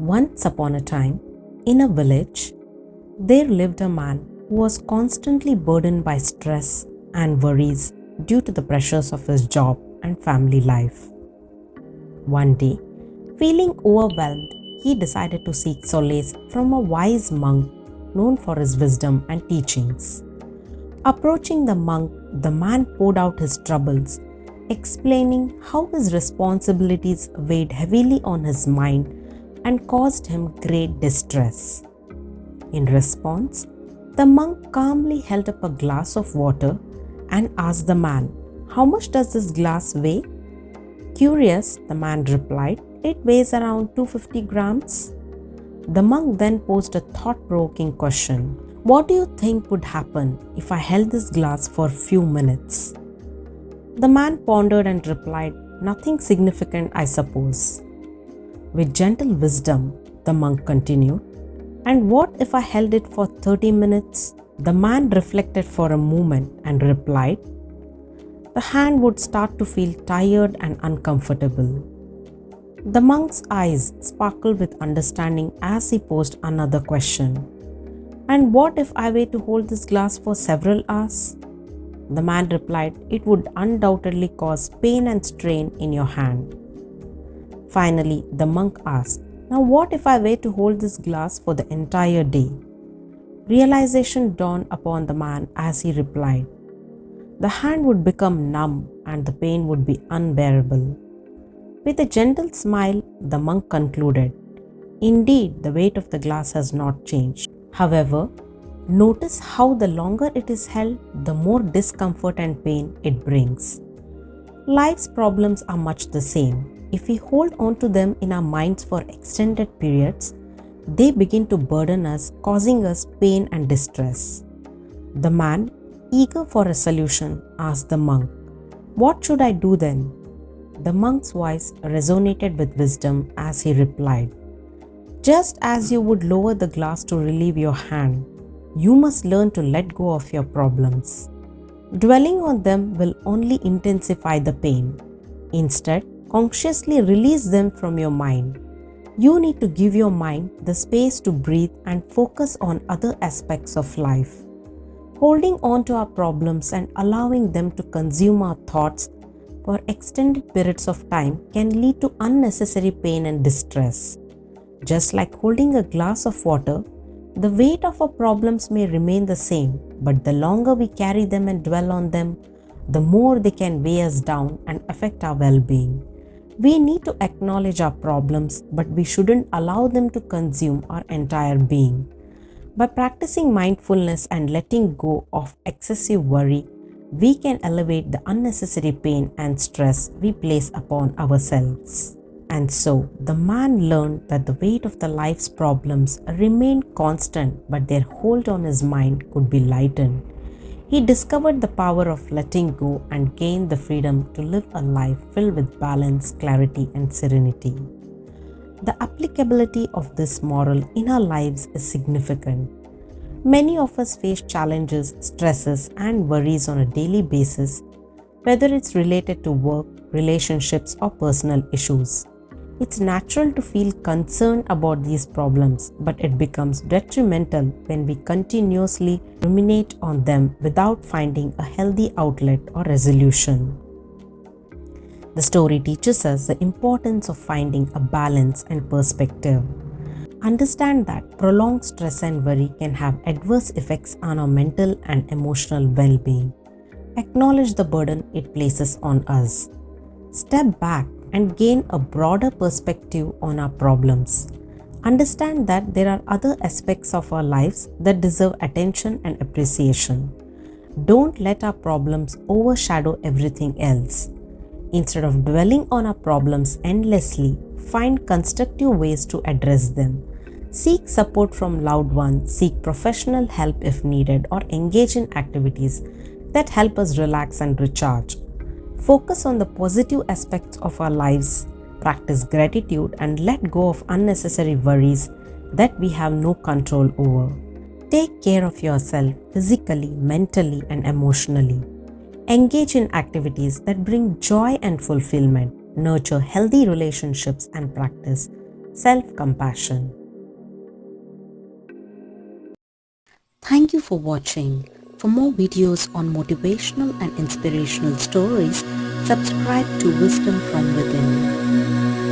Once upon a time, in a village, there lived a man who was constantly burdened by stress and worries due to the pressures of his job and family life. One day, feeling overwhelmed, he decided to seek solace from a wise monk known for his wisdom and teachings. Approaching the monk, the man poured out his troubles, explaining how his responsibilities weighed heavily on his mind and caused him great distress. In response, the monk calmly held up a glass of water and asked the man, "How much does this glass weigh?" Curious, the man replied, "It weighs around 250 grams. The monk then posed a thought-provoking question. "What do you think would happen if I held this glass for a few minutes?" The man pondered and replied, "Nothing significant, I suppose." With gentle wisdom, the monk continued, "And what if I held it for 30 minutes? The man reflected for a moment and replied, "The hand would start to feel tired and uncomfortable." The monk's eyes sparkled with understanding as he posed another question. "And what if I were to hold this glass for several hours?" The man replied, "It would undoubtedly cause pain and strain in your hand." Finally, the monk asked, "Now what if I were to hold this glass for the entire day?" Realization dawned upon the man as he replied, "The hand would become numb and the pain would be unbearable." With a gentle smile, the monk concluded, "Indeed, the weight of the glass has not changed. However, notice how the longer it is held, the more discomfort and pain it brings." Life's problems are much the same. If we hold on to them in our minds for extended periods, they begin to burden us, causing us pain and distress. The man, eager for a solution, asked the monk, "What should I do then?" The monk's voice resonated with wisdom as he replied, "Just as you would lower the glass to relieve your hand, you must learn to let go of your problems. Dwelling on them will only intensify the pain. Instead, consciously release them from your mind. You need to give your mind the space to breathe and focus on other aspects of life. Holding on to our problems and allowing them to consume our thoughts for extended periods of time can lead to unnecessary pain and distress. Just like holding a glass of water, the weight of our problems may remain the same, but the longer we carry them and dwell on them, the more they can weigh us down and affect our well-being. We need to acknowledge our problems, but we shouldn't allow them to consume our entire being. By practicing mindfulness and letting go of excessive worry, we can elevate the unnecessary pain and stress we place upon ourselves. And so, the man learned that the weight of the life's problems remained constant, but their hold on his mind could be lightened. He discovered the power of letting go and gained the freedom to live a life filled with balance, clarity, and serenity. The applicability of this moral in our lives is significant. Many of us face challenges, stresses, and worries on a daily basis, whether it's related to work, relationships, or personal issues. It's natural to feel concerned about these problems, but it becomes detrimental when we continuously ruminate on them without finding a healthy outlet or resolution. The story teaches us the importance of finding a balance and perspective. Understand that prolonged stress and worry can have adverse effects on our mental and emotional well-being. Acknowledge the burden it places on us. Step back and gain a broader perspective on our problems. Understand that there are other aspects of our lives that deserve attention and appreciation. Don't let our problems overshadow everything else. Instead of dwelling on our problems endlessly, find constructive ways to address them. Seek support from loved ones, seek professional help if needed, or engage in activities that help us relax and recharge. Focus on the positive aspects of our lives, practice gratitude, and let go of unnecessary worries that we have no control over. Take care of yourself physically, mentally, and emotionally. Engage in activities that bring joy and fulfillment. Nurture healthy relationships and practice self-compassion. Thank you for watching. For more videos on motivational and inspirational stories, subscribe to Wisdom from Within.